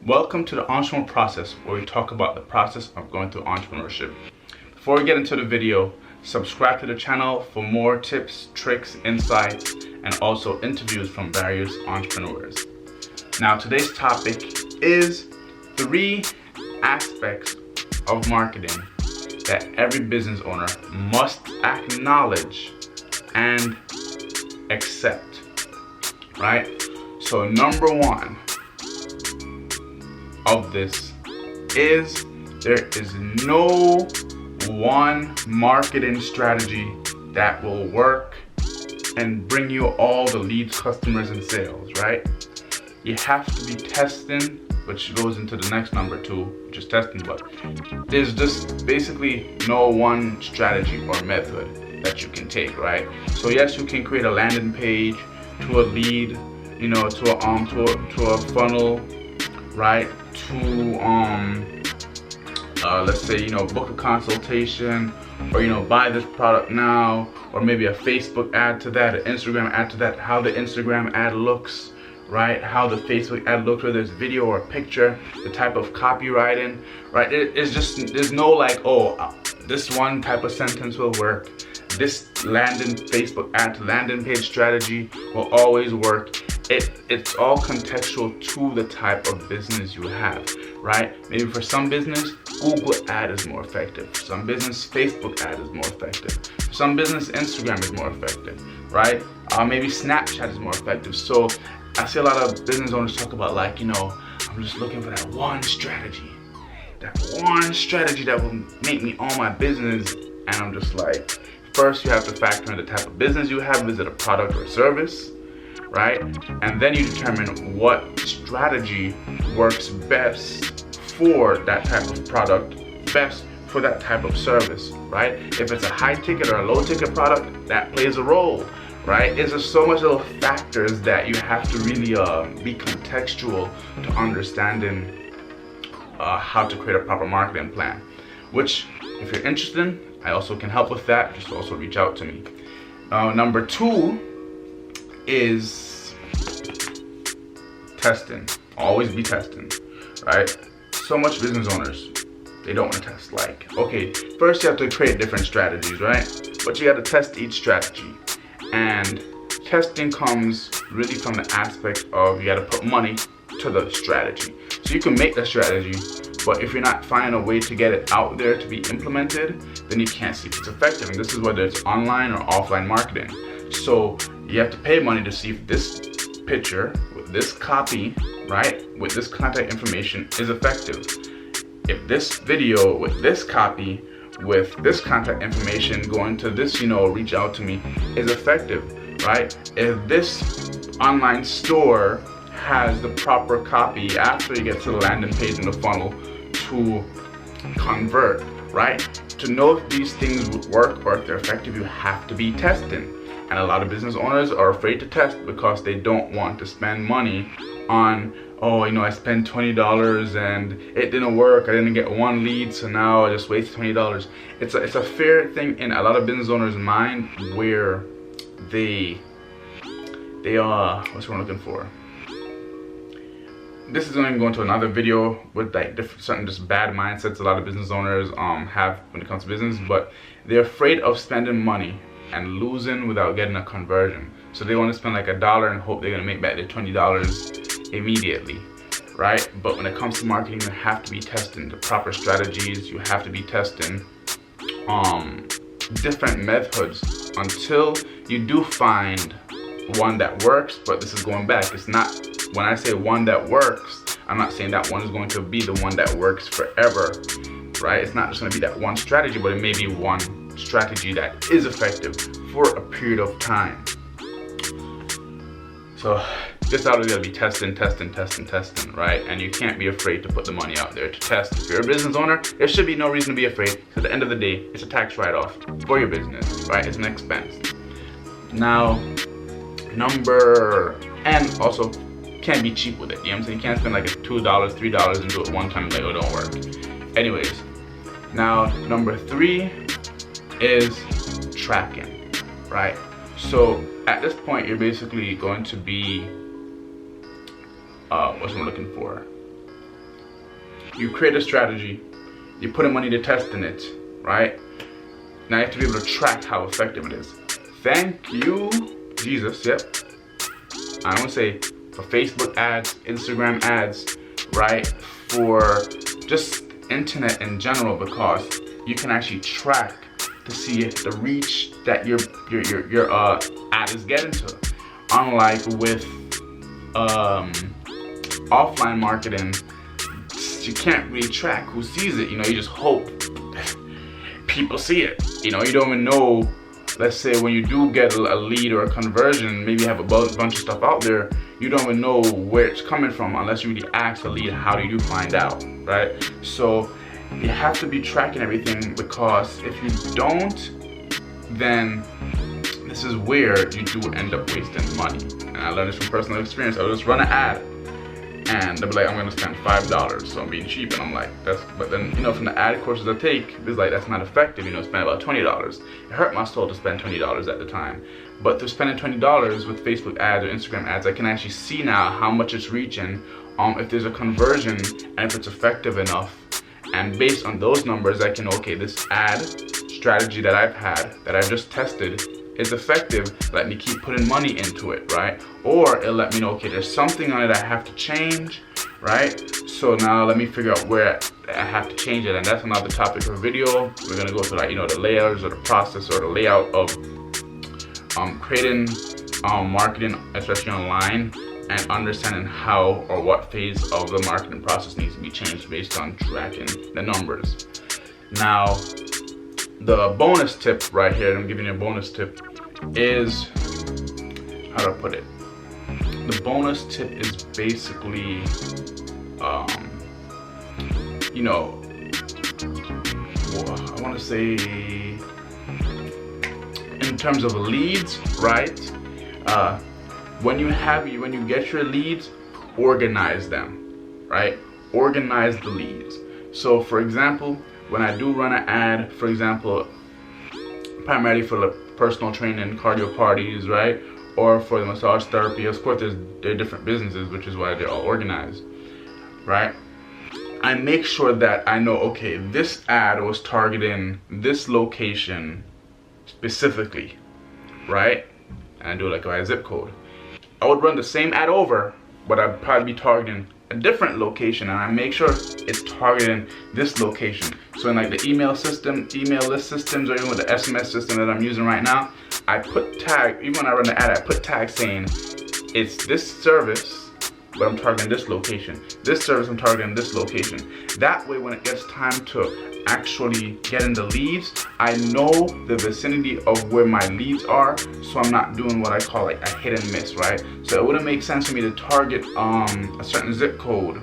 Welcome to the Entrepreneur Process, where we talk about the process of going through entrepreneurship. Before we get into the video, subscribe to the channel for more tips, tricks, insights, and also interviews from various entrepreneurs. Now, today's topic is 3 aspects of marketing that every business owner must acknowledge and accept, right? So number 1 of this is there is no one marketing strategy that will work and bring you all the leads, customers, and sales, right? You have to be testing, which goes into the next number 2, which is testing, but there's just basically no one strategy or method that you can take, right? So yes, you can create a landing page to a lead, to a funnel, right? To let's say, book a consultation, or buy this product now, or maybe a Facebook ad to that, an Instagram ad to that, how the Instagram ad looks, right? How the Facebook ad looks, whether it's video or picture, the type of copywriting, right? It's just, there's no like, this one type of sentence will work. This Facebook ad to landing page strategy will always work. It's all contextual to the type of business you have, right? Maybe for some business, Google ad is more effective. For some business, Facebook ad is more effective. For some business, Instagram is more effective, right? Maybe Snapchat is more effective. So I see a lot of business owners talk about like, I'm just looking for that one strategy that will make me own my business. And I'm just like, first you have to factor in the type of business you have. Is it a product or service, right? And then you determine what strategy works best for that type of product, best for that type of service, right? If it's a high ticket or a low ticket product, that plays a role, right? There's just so much little factors that you have to really be contextual to understanding how to create a proper marketing plan, which if you're interested in, I also can help with that. Just also reach out to me. Number 2 is testing. Always be testing, right? So much business owners, they don't want to test. Like, okay, first you have to create different strategies, right? But you got to test each strategy. And testing comes really from the aspect of you got to put money to the strategy. So you can make the strategy, but if you're not finding a way to get it out there to be implemented, then you can't see if it's effective. And this is whether it's online or offline marketing. So you have to pay money to see if this picture with this copy, right, with this contact information is effective. If this video with this copy, with this contact information going to this, reach out to me, is effective, right? If this online store has the proper copy after you get to the landing page in the funnel to convert, right? To know if these things would work or if they're effective, you have to be testing. And a lot of business owners are afraid to test because they don't want to spend money on, I spent $20 and it didn't work. I didn't get one lead, so now I just wasted $20. It's a fair thing in a lot of business owners' mind where they are, what's what I'm looking for? This is going to go into another video with like certain just bad mindsets a lot of business owners have when it comes to business, but they're afraid of spending money and losing without getting a conversion. So they want to spend like $1 and hope they're going to make back their $20 immediately, right? But when it comes to marketing, you have to be testing the proper strategies. You have to be testing different methods until you do find one that works. But this is going back. It's not, when I say one that works, I'm not saying that one is going to be the one that works forever, right? It's not just going to be that one strategy, but it may be one strategy that is effective for a period of time. So just out of there, be testing, right? And you can't be afraid to put the money out there to test. If you're a business owner, there should be no reason to be afraid. At the end of the day, it's a tax write-off for your business, right? It's an expense. Now, and also can't be cheap with it. You know what I'm saying? You can't spend like $2, $3 and do it one time and like, oh, it don't work. Anyways, now number 3 is tracking, right? So at this point, you're basically going to be what's I'm looking for. You create a strategy, you put in money to test in it, right? Now you have to be able to track how effective it is. Thank you, Jesus, yep. I want to say for Facebook ads, Instagram ads, right? For just internet in general, because you can actually track to see the reach that your ad is getting to. Unlike with offline marketing, you can't really track who sees it. You just hope people see it. You don't even know. Let's say when you do get a lead or a conversion, maybe you have a bunch of stuff out there, you don't even know where it's coming from unless you really ask the lead how do you find out, right? So you have to be tracking everything, because if you don't, then this is where you do end up wasting money. And I learned this from personal experience. I'll just run an ad and they'll be like, I'm gonna spend $5, so I'm being cheap. And I'm like, but then, from the ad courses I take, it's like, that's not effective, spend about $20. It hurt my soul to spend $20 at the time. But through spending $20 with Facebook ads or Instagram ads, I can actually see now how much it's reaching, if there's a conversion, and if it's effective enough. And based on those numbers, I can, okay, this ad strategy that I've had, that I've just tested, is effective. Let me keep putting money into it, right? Or it'll let me know, okay, there's something on it I have to change, right? So now let me figure out where I have to change it. And that's another topic for a video. We're gonna go through, like, the layers or the process or the layout of creating marketing, especially online, and understanding how or what phase of the marketing process needs to be changed based on tracking the numbers. Now, the bonus tip right here, I'm giving you a bonus tip, is, how do I put it? The bonus tip is basically, I want to say, in terms of leads, right? When you get your leads, organize them, right? Organize the leads. So for example, when I do run an ad, for example, primarily for the personal training, cardio parties, right? Or for the massage therapy, of course, they're different businesses, which is why they're all organized, right? I make sure that I know, okay, this ad was targeting this location specifically, right? And I do it like by zip code. I would run the same ad over, but I'd probably be targeting a different location, and I make sure it's targeting this location. So in like the email list systems, or even with the SMS system that I'm using right now, I put tag, even when I run the ad, I put tag saying it's this service, but I'm targeting this location. This service, I'm targeting this location. That way, when it gets time to actually get in the leads, I know the vicinity of where my leads are, so I'm not doing what I call like a hit and miss, right? So it wouldn't make sense for me to target a certain zip code,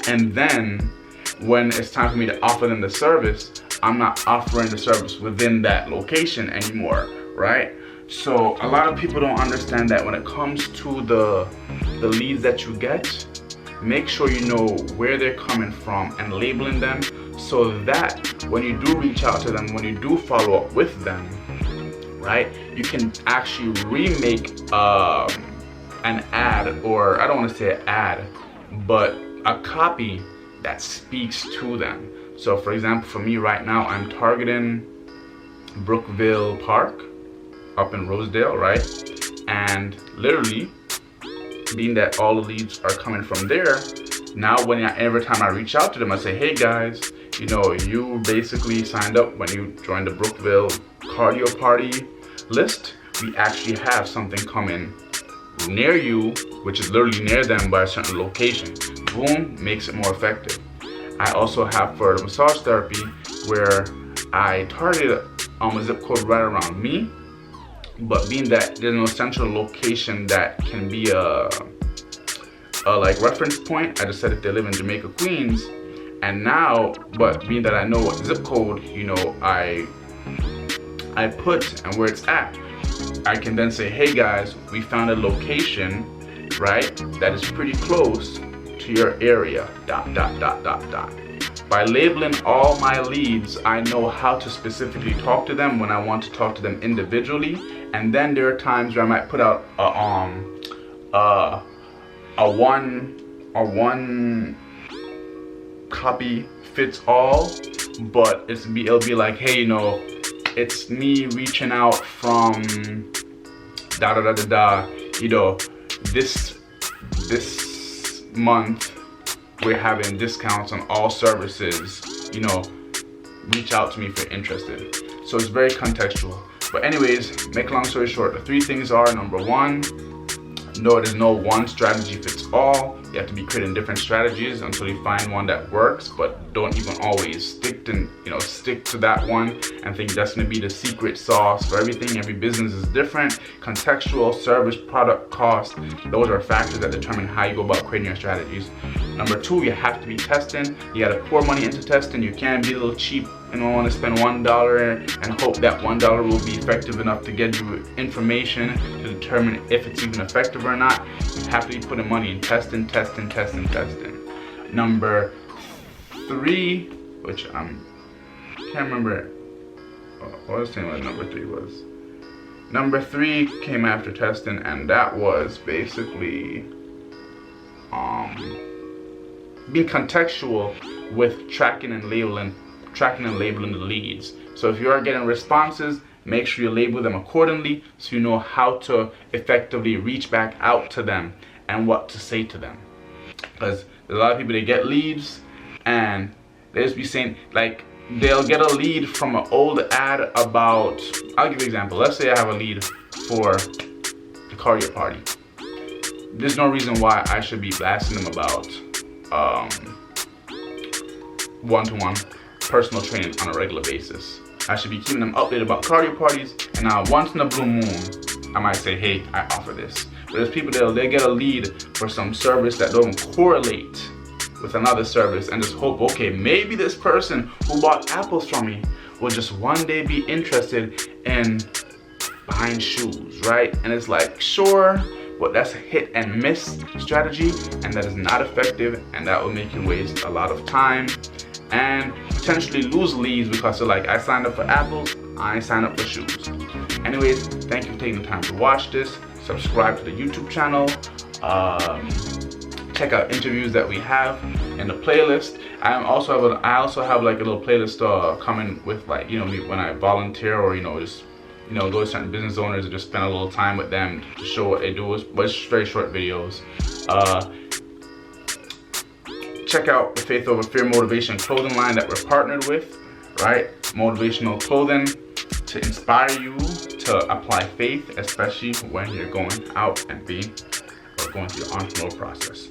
and then when it's time for me to offer them the service, I'm not offering the service within that location anymore, right? So a lot of people don't understand that when it comes to the leads that you get, make sure you know where they're coming from and labeling them, so that when you do reach out to them, when you do follow up with them, right, you can actually remake an ad, or I don't want to say an ad, but a copy that speaks to them. So for example, for me right now, I'm targeting Brookville Park up in Rosedale, right? And literally, being that all the leads are coming from there, now every time I reach out to them, I say, hey guys, you basically signed up when you joined the Brookville cardio party list. We actually have something coming near you, which is literally near them by a certain location. Boom, makes it more effective. I also have for the massage therapy, where I targeted a zip code right around me, but being that there's no central location that can be a like reference point, I just said if they live in Jamaica, Queens. And now, but being that I know what zip code, I put and where it's at, I can then say, hey guys, we found a location, right, that is pretty close to your area, ... By labeling all my leads, I know how to specifically talk to them when I want to talk to them individually. And then there are times where I might put out copy fits all, but it'll be like, hey, you know, it's me reaching out from da da da da da, you know, this month we're having discounts on all services, you know, reach out to me if you're interested. So it's very contextual. But anyways, make a long story short, the 3 things are: number 1, no, there's no one strategy fits all. You have to be creating different strategies until you find one that works, but don't even always stick to that one and think that's going to be the secret sauce for everything. Every business is different. Contextual, service, product, cost, those are factors that determine how you go about creating your strategies. Number 2, you have to be testing. You got to pour money into testing. You can't be a little cheap and want to spend $1 and hope that $1 will be effective enough to get you information to determine if it's even effective or not. You have to be putting money in testing. Number 3, which I can't remember what I was saying what number 3 was. Number 3 came after testing, and that was basically being contextual with tracking and labeling the leads. So if you are getting responses, make sure you label them accordingly so you know how to effectively reach back out to them and what to say to them. Because there's a lot of people that get leads and they just be saying, like, they'll get a lead from an old ad about, I'll give you an example. Let's say I have a lead for the cardio party. There's no reason why I should be blasting them about one-to-one personal training on a regular basis. I should be keeping them updated about cardio parties, and now once in a blue moon, I might say, hey, I offer this. But there's people that they get a lead for some service that don't correlate with another service and just hope, okay, maybe this person who bought apples from me will just one day be interested in buying shoes, right? And it's like, sure, but that's a hit and miss strategy, and that is not effective, and that will make you waste a lot of time and potentially lose leads because they're like, I signed up for apples, I ain't signed up for shoes. Anyways, thank you for taking the time to watch this. Subscribe to the YouTube channel. Check out interviews that we have in the playlist. I also have like a little playlist coming with, like, you know, when I volunteer or just go to certain business owners and just spend a little time with them to show what they do. But it's very short videos. Check out the Faith Over Fear Motivation clothing line that we're partnered with, right? Motivational clothing to inspire you to apply faith, especially when you're going out and going through the entrepreneurial process.